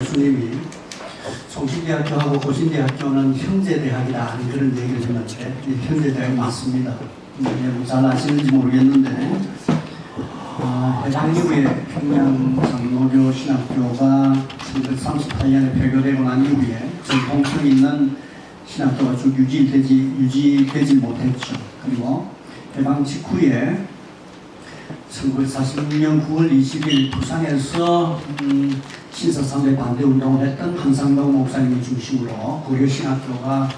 교수님이 성신대학교하고 고신대학교는 형제대학이다 하는 그런 얘기를 했는데 형제대학이 맞습니다. 잘 아시는지 모르겠는데 해방 이후에 평양 장로교 신학교가 1938년에 폐교되고 난 이후에 전통성 있는 신학교가 쭉 유지되지 못했죠. 그리고 해방 직후에 1946년 9월 20일 부산에서 신사삼대 반대 운동을 했던 한상동 목사님을 중심으로 고려신학교가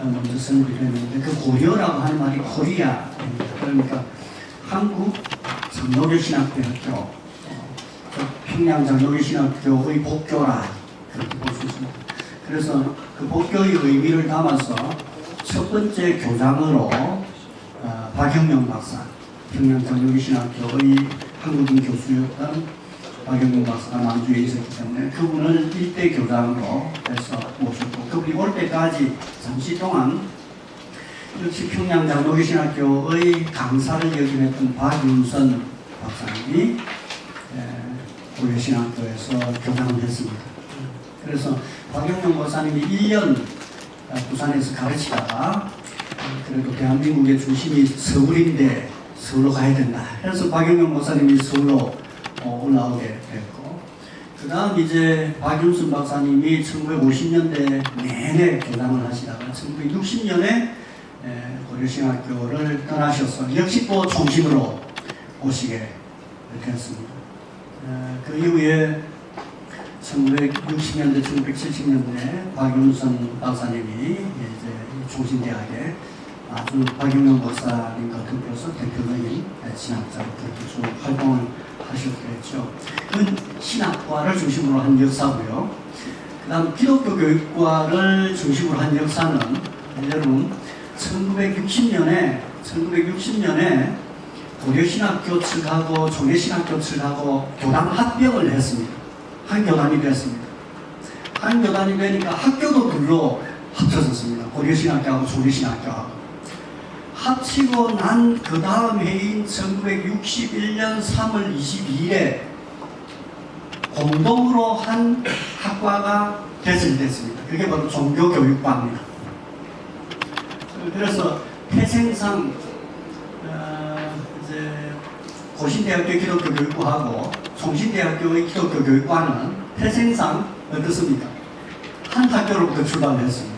먼저 설립이 됐는데 그 고려라고 하는 말이 코리아입니다. 그러니까 한국 장로교 신학대학교, 평양 장로교 신학교의 복교라 그렇게 볼 수 있습니다. 그래서 그 복교의 의미를 담아서 첫 번째 교장으로 박영명 박사, 평양 장로교 신학교의 한국인 교수였던 박영명 박사가 만주에 있었기 때문에 그분을 일대 교장으로 해서 모셨고 그분이 올 때까지 잠시 동안 역시 평양 장로교 신학교의 강사를 역임했던 박윤선 박사님이 고려신학교에서 교장을 했습니다. 그래서 박영명 박사님이 1년 부산에서 가르치다가 그래도 대한민국의 중심이 서울인데 서울로 가야 된다. 그래서 박영명 목사님이 서울로 올라오게 됐고, 그 다음 이제 박윤순 박사님이 1950년대 내내 교장을 하시다가 1960년에 고려신학교를 떠나셔서 역시 또 총심으로 오시게 됐습니다. 그 이후에 1960년대, 1970년대 박윤선 박사님이 이제 총신대학에 아주 박영명 박사님과 더불어서 대표적인 신학자로 그렇게 쭉 활동을 하셨겠죠. 그 신학과를 중심으로 한 역사고요. 그 다음 기독교 교육과를 중심으로 한 역사는 여러분 1960년에 고려신학교 측하고 종례신학교 측하고 교단 합병을 했습니다. 한 교단이 됐습니다. 한 교단이 되니까 학교도 둘로 합쳐졌습니다. 고려신학교하고 종례신학교하고. 합치고 난 그 다음 해인 1961년 3월 22일에 공동으로 한 학과가 개설됐습니다. 그게 바로 종교교육과입니다. 그래서 태생상 이제 고신대학교 기독교교육과하고 종신대학교의 기독교교육과는 태생상 어떻습니까? 한 학교로부터 출발했습니다.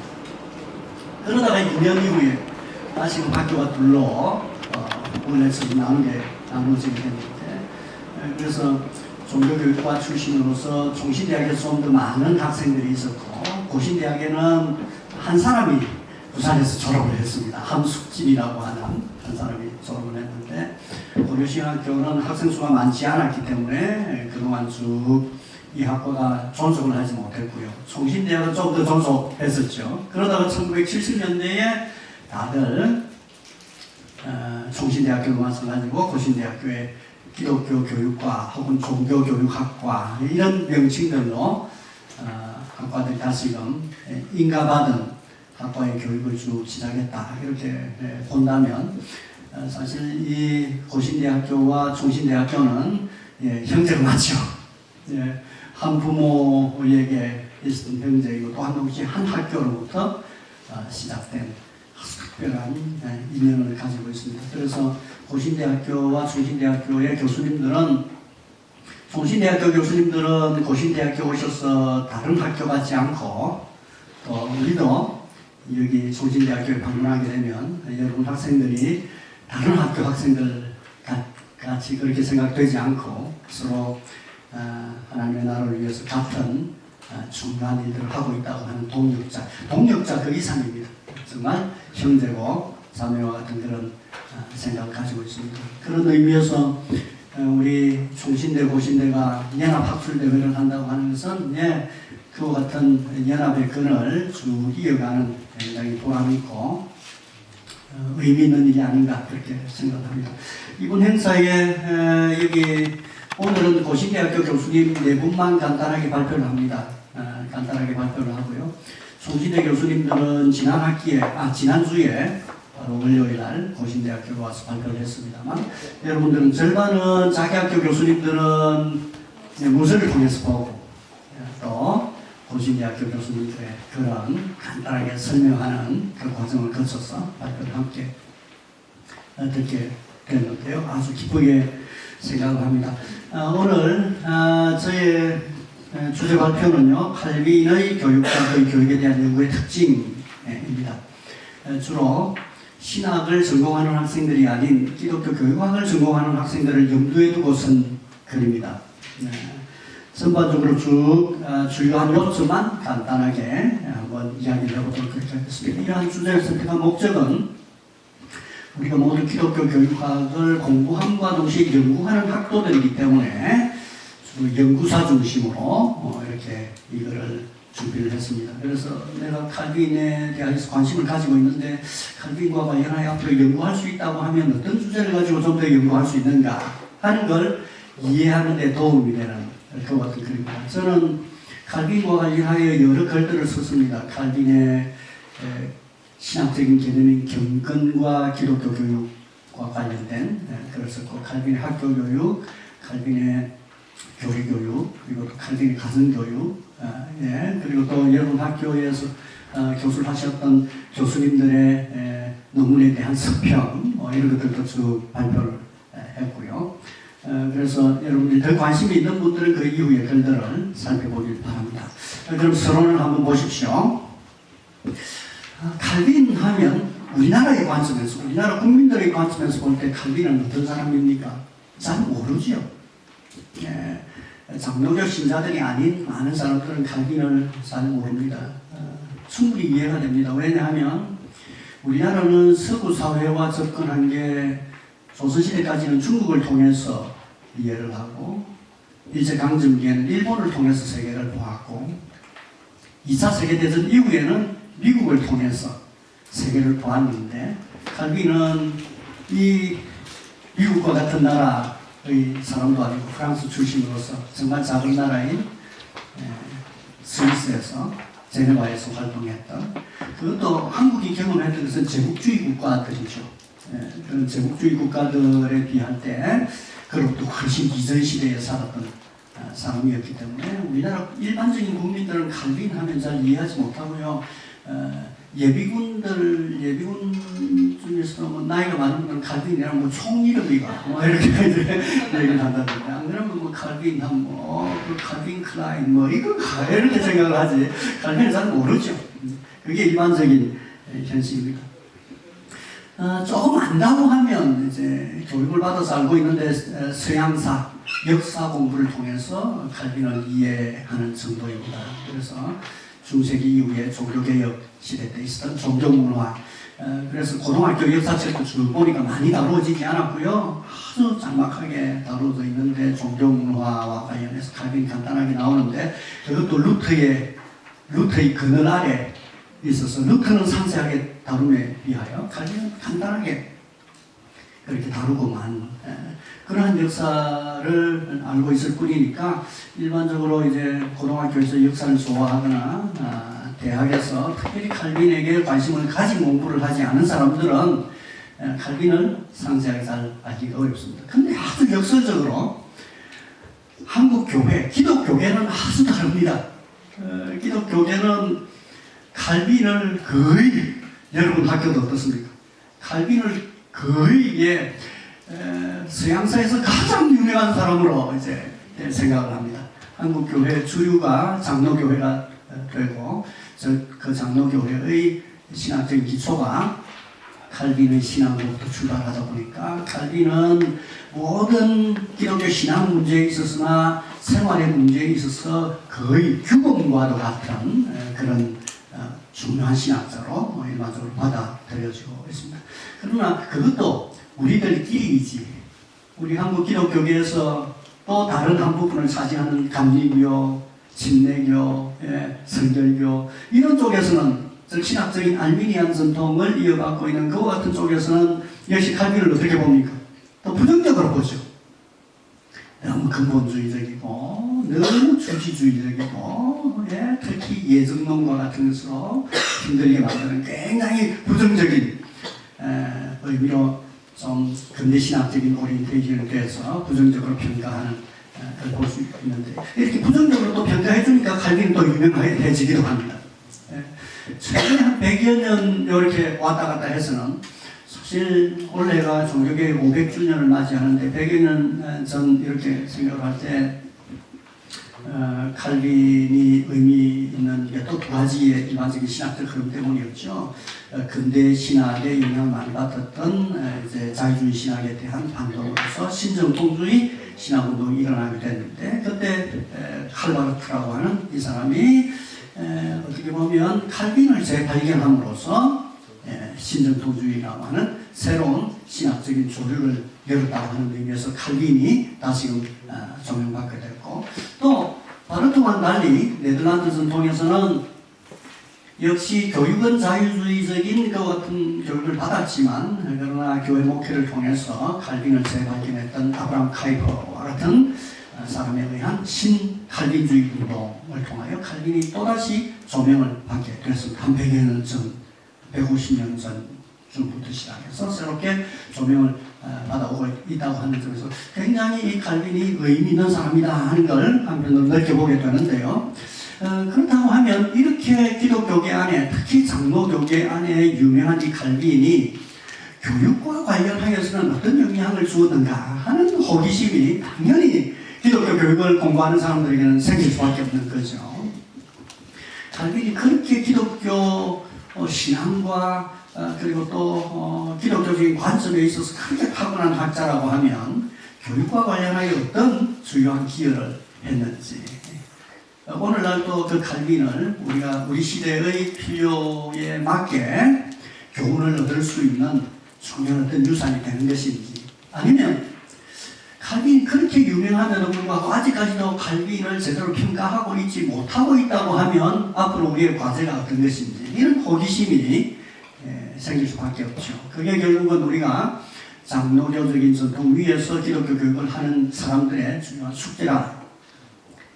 그러다가 2년 이후에 다시 그 학교가 둘로 원래서 나누어지게 됐는데, 그래서 종교교육과 출신으로서 종신대학에서 좀 더 많은 학생들이 있었고, 고신대학에는 한 사람이 부산에서 졸업을 했습니다. 함숙진이라고 하는 한 사람이 졸업을 했는데, 고려신학교는 학생 수가 많지 않았기 때문에 그동안 쭉 이 학과가 존속을 하지 못했고요. 종신대학은 좀 더 존속했었죠. 그러다가 1970년대에 다들 종신대학교도 마찬가지고 고신대학교의 기독교 교육과 혹은 종교교육학과 이런 명칭들로 학과들이 다시금 인가받은 학과의 교육을 쭉 시작했다. 이렇게 본다면 사실 이 고신대학교와 종신대학교는 형제가 맞죠. 한 부모에게 있었던 형제이고 또 한 학교로부터 시작된 특별한 인연을 가지고 있습니다. 그래서 고신대학교와 종신대학교의 교수님들은, 종신대학교 교수님들은 고신대학교 오셔서 다른 학교 같지 않고, 또 우리도 여기 종신대학교에 방문하게 되면 여러분 학생들이 다른 학교 학생들 같이 그렇게 생각되지 않고 서로 하나님의 나라를 위해서 같은 중요한 일들을 하고 있다고 하는 동력자 그 이상입니다. 정말 형제고 자매와 같은 그런 생각을 가지고 있습니다. 그런 의미에서 우리 총신대 고신대가 연합학술대회를 한다고 하는 것은 그와 같은 연합의 끈을 쭉 이어가는 굉장히 보람 있고 의미 있는 일이 아닌가 그렇게 생각합니다. 이번 행사에 여기 오늘은 고신대학교 교수님 4분만 간단하게 발표를 합니다. 간단하게 발표를 하고요. 총신대 교수님들은 지난주에 바로 월요일날 고신대학교로 와서 발표를 했습니다만, 여러분들은 절반은 자기 학교 교수님들은 문서를 통해서 보고, 또 도신대학교 교수님들의 그런 간단하게 설명하는 그 과정을 거쳐서 발표를 함께 듣게 됐는데요. 아주 기쁘게 생각을 합니다. 오늘 저의 주제 발표는요, 칼빈의 교육과 그 교육에 대한 연구의 특징입니다. 주로 신학을 전공하는 학생들이 아닌 기독교 교육학을 전공하는 학생들을 염두에 두고 쓴 글입니다. 전반적으로 쭉 주요한 요점만 간단하게 한번 이야기를 해보도록 하겠습니다. 이러한 주제를 선택한 목적은 우리가 모두 기독교 교육학을 공부함과 동시에 연구하는 학도들이기 때문에 주로 연구사 중심으로 이렇게 이거를 준비를 했습니다. 그래서 내가 칼빈에 대해서 관심을 가지고 있는데 칼빈과 관련하여 앞으로 연구할 수 있다고 하면 어떤 주제를 가지고 좀 더 연구할 수 있는가 하는 걸 이해하는 데 도움이 되는 그 같은 글입니다. 저는 칼빈과 관련하여 여러 글들을 썼습니다. 칼빈의 신학적인 개념인 경건과 기독교 교육과 관련된 글을 썼고, 칼빈의 학교 교육, 칼빈의 교리 교육, 그리고 또 칼빈의 가정 교육, 그리고 또 여러분 학교에서 교수를 하셨던 교수님들의 논문에 대한 서평, 이런 것들도 쭉 발표를 했고요. 그래서 여러분들이 더 관심이 있는 분들은 그 이후의 글들을 살펴보길 바랍니다. 그럼 서론을 한번 보십시오. 칼빈 하면 우리나라의 관점에서, 우리나라 국민들의 관점에서 볼 때 칼빈은 어떤 사람입니까? 잘 모르죠. 장로교 신자들이 아닌 많은 사람들은 칼빈을 잘 모릅니다. 충분히 이해가 됩니다. 왜냐하면 우리나라는 서구 사회와 접근한 게 조선시대까지는 중국을 통해서 이해를 하고, 일제강점기에는 일본을 통해서 세계를 보았고, 2차 세계대전 이후에는 미국을 통해서 세계를 보았는데, 칼빈은 이 미국과 같은 나라의 사람도 아니고 프랑스 출신으로서 정말 작은 나라인 스위스에서 제네바에서 활동했던, 그것도 한국이 경험했던 것은 제국주의 국가들이죠. 그런 제국주의 국가들에 비할 때 그로부터 훨씬 이전 시대에 살았던 사람이었기 때문에 우리나라 일반적인 국민들은 칼빈 하면 잘 이해하지 못하고요. 예비군 중에서도 뭐 나이가 많은 분은 칼빈이랑 뭐 총 이름이가 이렇게 얘기를 한다든지, 안 그러면 뭐 칼빈 그 칼빈 클라인 이거 이렇게 생각을 하지, 칼빈을 잘 모르죠. 그게 일반적인 현실입니다. 조금 안다고 하면 이제 교육을 받아서 알고 있는데 서양사, 역사 공부를 통해서 칼빈을 이해하는 정도입니다. 그래서 중세기 이후에 종교개혁 시대 때 있었던 종교문화, 그래서 고등학교 역사책도 쭉 보니까 많이 다루어지지 않았고요. 아주 짤막하게 다루어져 있는데 종교문화와 관련해서 칼빈이 간단하게 나오는데, 그것도 루터의 그늘 아래 있어서 루터는 상세하게 다룸에 비하여 칼빈은 간단하게 그렇게 다루고만 그러한 역사를 알고 있을 뿐이니까, 일반적으로 이제 고등학교에서 역사를 좋아하거나 대학에서 특별히 칼빈에게 관심을 가진 공부를 하지 않은 사람들은 칼빈을 상세하게 잘 알기가 어렵습니다. 근데 아주 역설적으로 한국 교회, 기독교계는 아주 다릅니다. 기독교계는 칼빈을 거의, 여러분 학교도 어떻습니까? 칼빈을 거의 서양사에서 가장 유명한 사람으로 이제 생각을 합니다. 한국 교회 주류가 장로교회가 되고, 그 장로교회의 신학적인 기초가 칼빈의 신앙으로부터 출발하다 보니까, 칼빈은 모든 기독교 신앙 문제에 있어서나 생활의 문제에 있어서 거의 규범과도 같은 그런 중요한 신학자로 일반적으로 받아들여지고 있습니다. 그러나 그것도 우리들끼리이지, 우리 한국 기독교계에서 또 다른 한 부분을 차지하는 감리교, 침례교, 성결교, 이런 쪽에서는 신학적인 알미니안 전통을 이어받고 있는 그와 같은 쪽에서는 역시 칼빈을 어떻게 봅니까? 또 부정적으로 보죠. 너무 근본주의적이고, 너무 주지주의적이고, 특히 예정론과 같은 것으로 힘들게 만드는 굉장히 부정적인 의미로 좀 근대신학적인 오리엔테이션에 대해서 부정적으로 평가하는 볼 수 있는데 이렇게 부정적으로 또 평가해 주니까 칼빈이 또 유명해지기도 합니다. 최근에 한 100여 년 이렇게 왔다 갔다 해서는 사실 올해가 종교개혁 500주년을 맞이하는데 100여 년 전 이렇게 생각을 할 때 칼빈이 의미 있는 게 또 두 가지의 일반적인 신학적 흐름 때문이었죠. 근대 신학에 영향을 많이 받았던 이제 자유주의 신학에 대한 반동으로서 신정통주의 신학운동이 일어나게 됐는데 그때 칼바르트라고 하는 이 사람이 어떻게 보면 칼빈을 재발견함으로써 신정통주의라고 하는 새로운 신학적인 조류를 열었다고 하는 의미에서 칼빈이 다시금 조명받게 됐고 또 바르트와는 달리 네덜란드 전통에서는 역시 교육은 자유주의적인 그 같은 교육을 받았지만 그러나 교회 목회를 통해서 칼빈을 재발견했던 아브라함 카이퍼와 같은 사람에 의한 신칼빈주의 운동을 통하여 칼빈이 또다시 조명을 받게 됐습니다. 한 100여 년 전, 150년 전쯤부터 시작해서 새롭게 조명을 받아오고 있다고 하는 점에서 굉장히 이 칼빈이 의미 있는 사람이다 하는 걸 한편으로 느껴보게 되는데요. 그렇다고 하면 이렇게 기독교계 안에 특히 장로교계 안에 유명한 이 칼빈이 교육과 관련하여서는 어떤 영향을 주었는가 하는 호기심이 당연히 기독교 교육을 공부하는 사람들에게는 생길 수밖에 없는 거죠. 칼빈이 그렇게 기독교 신앙과 그리고 또 기독교적인 관점에 있어서 크게 타고난 학자라고 하면 교육과 관련하여 어떤 중요한 기여를 했는지 오늘날 또 그 칼빈을 우리가 우리 시대의 필요에 맞게 교훈을 얻을 수 있는 중요한 어떤 유산이 되는 것인지 아니면 칼빈이 그렇게 유명함에도 불구하고 아직까지도 칼빈을 제대로 평가하고 있지 못하고 있다고 하면 앞으로 우리의 과제가 어떤 것인지 이런 호기심이 생길 수밖에 없죠. 그게 결국은 우리가 장로교적인 전통 위에서 기독교 교육을 하는 사람들의 중요한 숙제라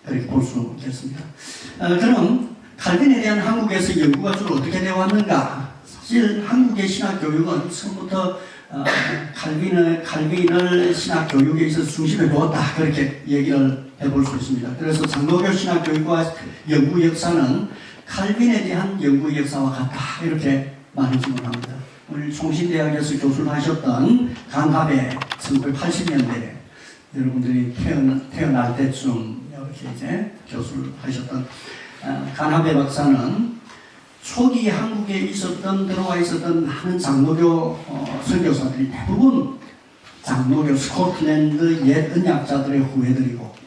그렇게 볼 수 있겠습니다. 그럼 칼빈에 대한 한국에서 연구가 주로 어떻게 되어 왔는가? 사실 한국의 신학 교육은 처음부터 칼빈을 신학 교육에 있어서 중심에 두었다 그렇게 얘기를 해볼 수 있습니다. 그래서 장로교 신학 교육과 연구 역사는 칼빈에 대한 연구 역사와 같다 이렇게 말해주곤 합니다. 우리 총신대학에서 교수를 하셨던 강하배 1980년대 여러분들이 태어날 때쯤 이렇게 이제 교수를 하셨던 강하배 박사는 초기 한국에 들어와 있었던 많은 장로교 선교사들이 대부분 장로교 스코틀랜드 옛 언약자들의 후예들이고